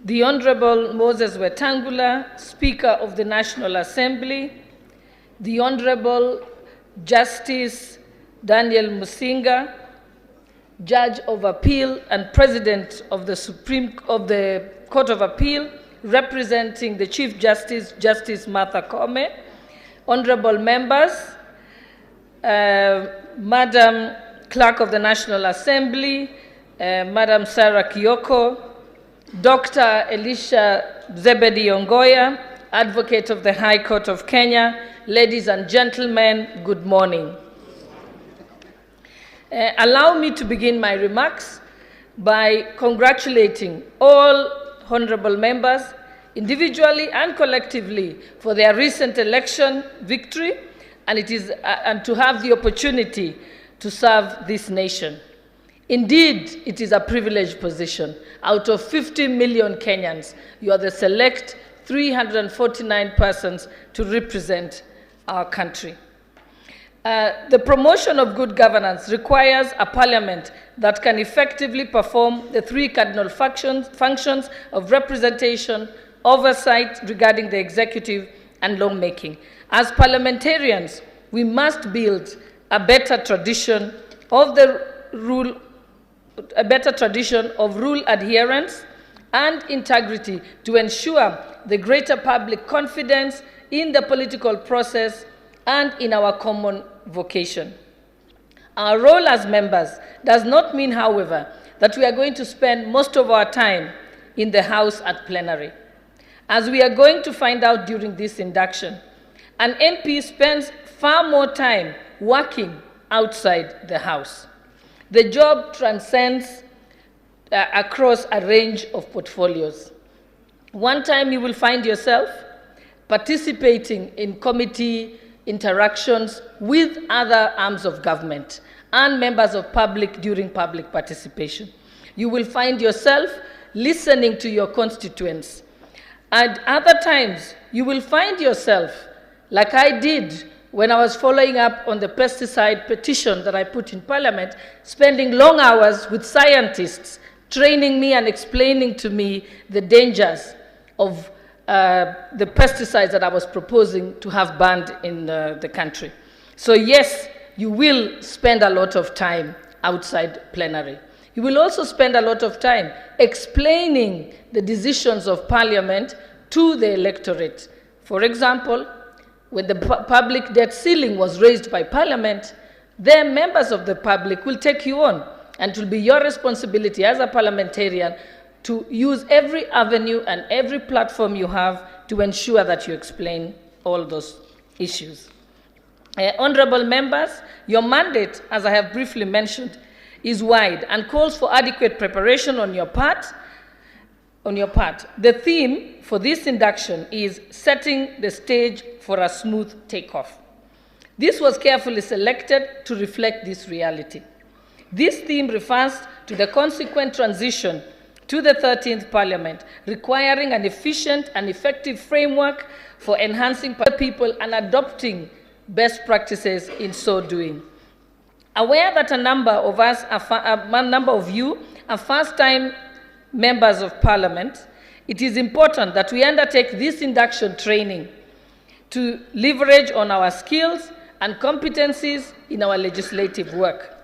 the Honorable Moses Wetangula, Speaker of the National Assembly, the Honorable Justice Daniel Musinga, Judge of Appeal and President of the Court of Appeal, representing the Chief Justice, Justice Martha Koome, honorable members, Madam Clerk of the National Assembly, Madam Sarah Kioko, Dr. Elisha Zebedi Ongoya, Advocate of the High Court of Kenya, ladies and gentlemen, good morning. Allow me to begin my remarks by congratulating all honorable members, individually and collectively, for their recent election victory, and to have the opportunity to serve this nation. Indeed, it is a privileged position. Out of 50 million Kenyans, you are the select 349 persons to represent our country. The promotion of good governance requires a parliament that can effectively perform the three cardinal functions of representation, oversight regarding the executive, and lawmaking. As parliamentarians, we must build a better tradition of rule adherence and integrity to ensure the greater public confidence in the political process and in our common vocation. Our role as members does not mean, however, that we are going to spend most of our time in the House at plenary. As we are going to find out during this induction, an MP spends far more time working outside the House. The job transcends across a range of portfolios. One time you will find yourself participating in committee interactions with other arms of government and members of public during public participation. You will find yourself listening to your constituents. At other times, you will find yourself, like I did when I was following up on the pesticide petition that I put in Parliament, spending long hours with scientists, training me and explaining to me the dangers of the pesticides that I was proposing to have banned in the country. So yes, you will spend a lot of time outside plenary. You will also spend a lot of time explaining the decisions of Parliament to the electorate. For example, when the public debt ceiling was raised by Parliament, then members of the public will take you on, and it will be your responsibility as a parliamentarian to use every avenue and every platform you have to ensure that you explain all those issues. Honorable members, your mandate, as I have briefly mentioned, is wide and calls for adequate preparation on your part. The theme for this induction is setting the stage for a smooth takeoff. This was carefully selected to reflect this reality. This theme refers to the consequent transition to the 13th Parliament, requiring an efficient and effective framework for enhancing people and adopting best practices in so doing. Aware that a number of you are first-time members of Parliament, it is important that we undertake this induction training to leverage on our skills and competencies in our legislative work.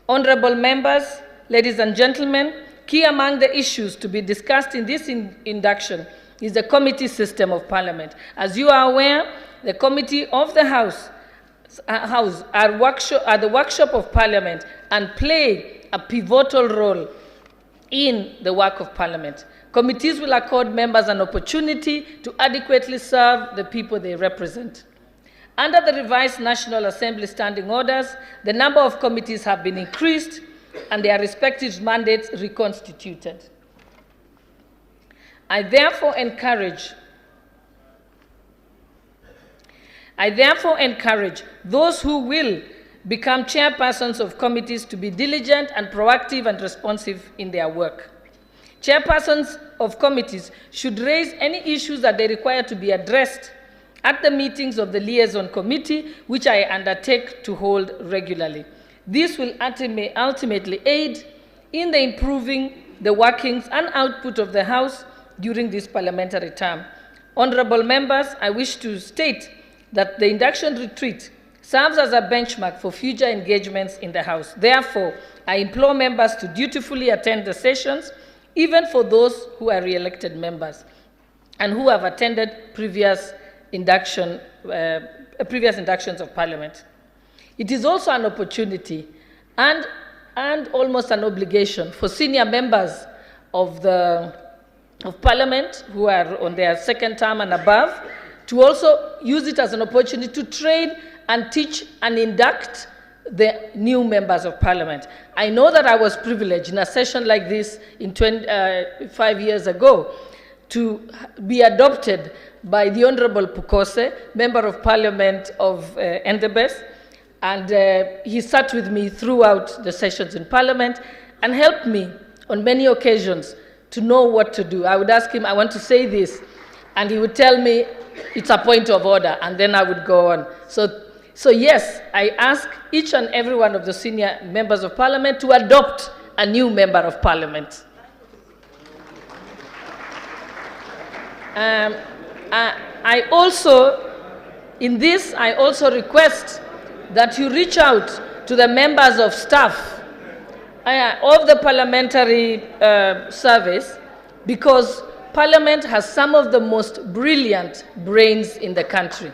Honorable members, ladies and gentlemen, key among the issues to be discussed in this induction is the committee system of Parliament. As you are aware, the Committee of the House are the workshop of Parliament and play a pivotal role in the work of Parliament. Committees will accord members an opportunity to adequately serve the people they represent. Under the revised National Assembly standing orders, the number of committees have been increased and their respective mandates reconstituted. I therefore encourage those who will become chairpersons of committees to be diligent and proactive and responsive in their work. Chairpersons of committees should raise any issues that they require to be addressed at the meetings of the liaison committee, which I undertake to hold regularly. This will ultimately aid in the improving the workings and output of the House during this parliamentary term. Honorable members, I wish to state that the induction retreat serves as a benchmark for future engagements in the House. Therefore, I implore members to dutifully attend the sessions, even for those who are re-elected members and who have attended previous inductions of Parliament. It is also an opportunity and almost an obligation for senior members of Parliament who are on their second term and above to also use it as an opportunity to train and teach and induct the new members of Parliament. I know that I was privileged in a session like this 5 years ago to be adopted by the Honorable Pukose, Member of Parliament of Endebess, and he sat with me throughout the sessions in Parliament and helped me on many occasions to know what to do. I would ask him, I want to say this, and he would tell me, it's a point of order, and then I would go on. So yes, I ask each and every one of the senior members of Parliament to adopt a new member of Parliament. I also request that you reach out to the members of staff of the parliamentary service, because Parliament has some of the most brilliant brains in the country.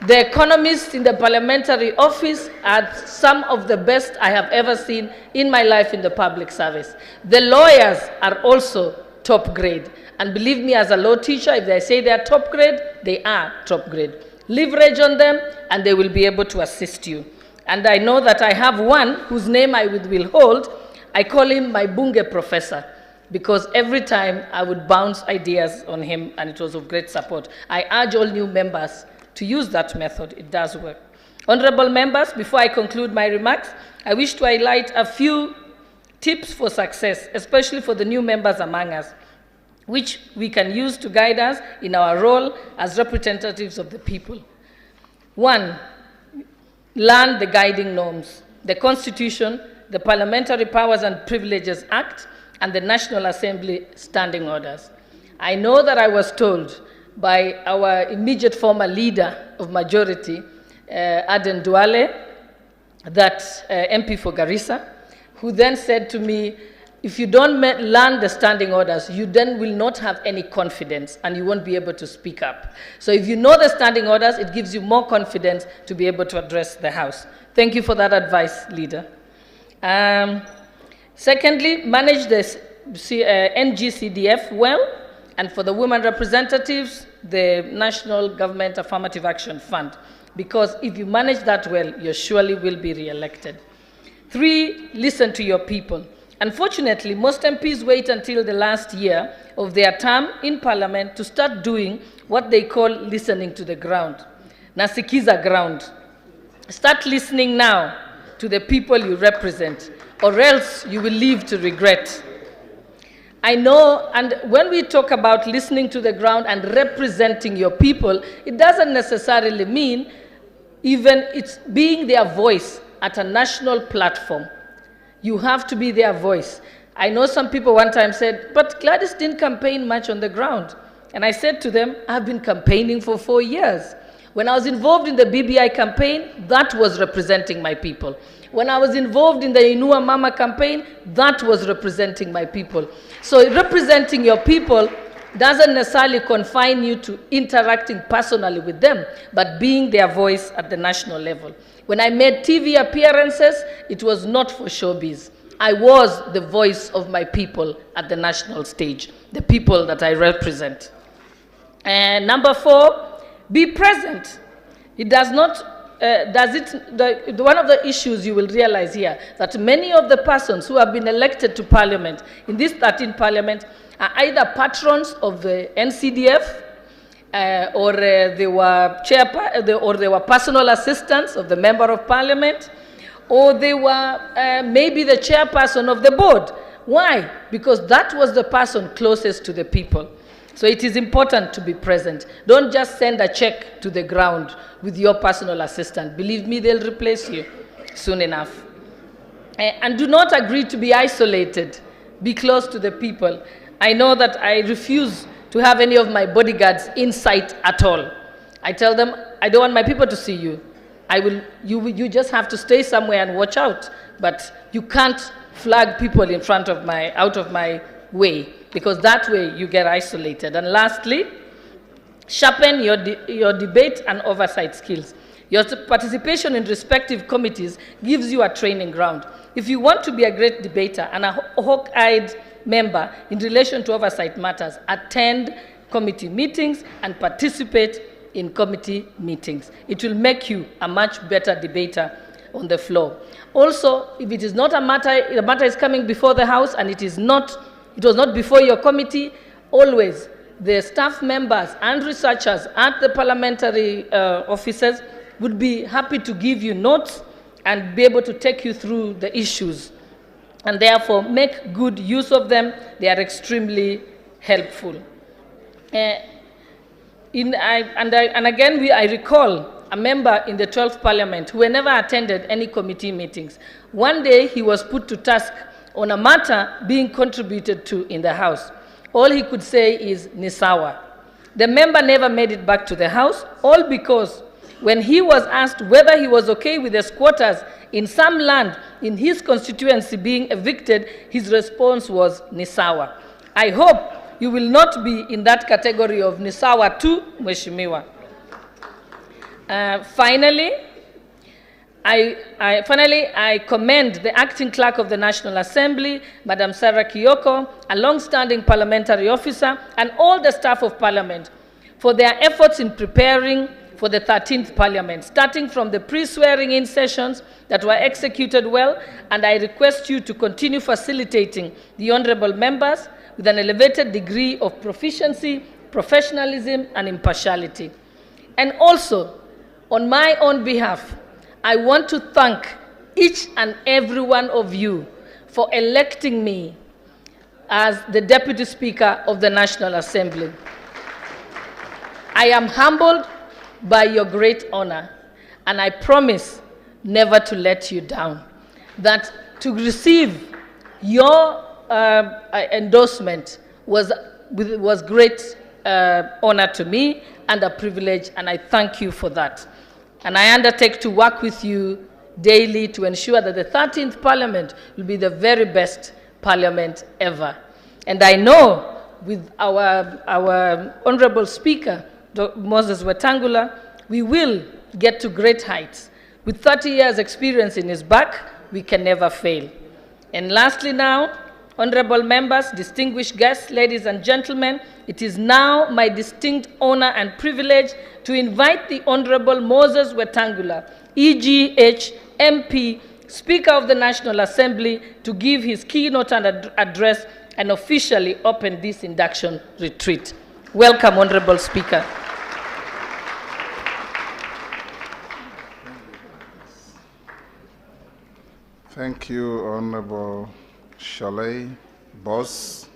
The economists in the parliamentary office are some of the best I have ever seen in my life in the public service. The lawyers are also top grade. And believe me, as a law teacher, if they say they are top grade, they are top grade. Leverage on them, and they will be able to assist you. And I know that I have one whose name I will hold. I call him my Bunge professor, because every time I would bounce ideas on him, and it was of great support. I urge all new members to use that method. It does work. Honorable members, before I conclude my remarks, I wish to highlight a few tips for success, especially for the new members among us, which we can use to guide us in our role as representatives of the people. 1, learn the guiding norms, the Constitution, the Parliamentary Powers and Privileges Act, and the National Assembly Standing Orders. I know that I was told by our immediate former leader of majority, Aden Duale, that MP for Garissa, who then said to me, if you don't learn the standing orders, you then will not have any confidence and you won't be able to speak up. So if you know the standing orders, it gives you more confidence to be able to address the House. Thank you for that advice, leader. Secondly, manage the NGCDF well, and for the women representatives, the National Government Affirmative Action Fund, because if you manage that well, you surely will be re-elected. 3, listen to your people. Unfortunately, most MPs wait until the last year of their term in Parliament to start doing what they call listening to the ground. Nasikiza ground. Start listening now to the people you represent, or else you will live to regret. I know, and when we talk about listening to the ground and representing your people, it doesn't necessarily mean even it's being their voice at a national platform. You have to be their voice. I know some people one time said, but Gladys didn't campaign much on the ground. And I said to them, I've been campaigning for 4 years. When I was involved in the BBI campaign, that was representing my people. When I was involved in the Inua Mama campaign, that was representing my people. So representing your people doesn't necessarily confine you to interacting personally with them, but being their voice at the national level. When I made TV appearances, it was not for showbiz. I was the voice of my people at the national stage, the people that I represent. And number 4, be present. It does not, one of the issues you will realize here, that many of the persons who have been elected to Parliament, in this 13th Parliament, are either patrons of the NCDF, or they were personal assistants of the Member of Parliament, or they were maybe the chairperson of the board. Why? Because that was the person closest to the people. So it is important to be present. Don't just send a check to the ground with your personal assistant. Believe me, they'll replace you soon enough. And do not agree to be isolated. Be close to the people. I know that I refuse to have any of my bodyguards in sight at all. I tell them, I don't want my people to see you. You just have to stay somewhere and watch out. But you can't flag people in front of out of my way, because that way you get isolated. And lastly, sharpen your debate and oversight skills. Your participation in respective committees gives you a training ground. If you want to be a great debater and a hawk-eyed member in relation to oversight matters, attend committee meetings and participate in committee meetings. It will make you a much better debater on the floor. Also, if it is not a matter, the matter is coming before the House and it was not before your committee, always the staff members and researchers at the parliamentary offices would be happy to give you notes and be able to take you through the issues. And therefore, make good use of them. They are extremely helpful. I recall a member in the 12th Parliament who never attended any committee meetings. One day, he was put to task on a matter being contributed to in the House. All he could say is, "Nisawa." The member never made it back to the House, all because when he was asked whether he was okay with the squatters in some land in his constituency being evicted, his response was, "Nisawa." I hope you will not be in that category of Nisawa too, Mheshimiwa. Finally, I commend the acting clerk of the National Assembly, Madam Sarah Kiyoko, a long-standing parliamentary officer, and all the staff of Parliament for their efforts in preparing for the 13th Parliament, starting from the pre-swearing-in sessions that were executed well, and I request you to continue facilitating the honourable members with an elevated degree of proficiency, professionalism, and impartiality. And also, on my own behalf, I want to thank each and every one of you for electing me as the Deputy Speaker of the National Assembly. I am humbled by your great honor, and I promise never to let you down. That to receive your endorsement was great honor to me and a privilege, and I thank you for that. And I undertake to work with you daily to ensure that the 13th Parliament will be the very best Parliament ever. And I know with our Honorable Speaker, Moses Wetangula, we will get to great heights. With 30 years experience in his back, we can never fail. And lastly now, honorable members, distinguished guests, ladies and gentlemen, it is now my distinct honor and privilege to invite the Honorable Moses Wetangula, EGH MP, Speaker of the National Assembly, to give his keynote and address and officially open this induction retreat. Welcome, Honorable Speaker. Thank you, Honorable Shollei, boss.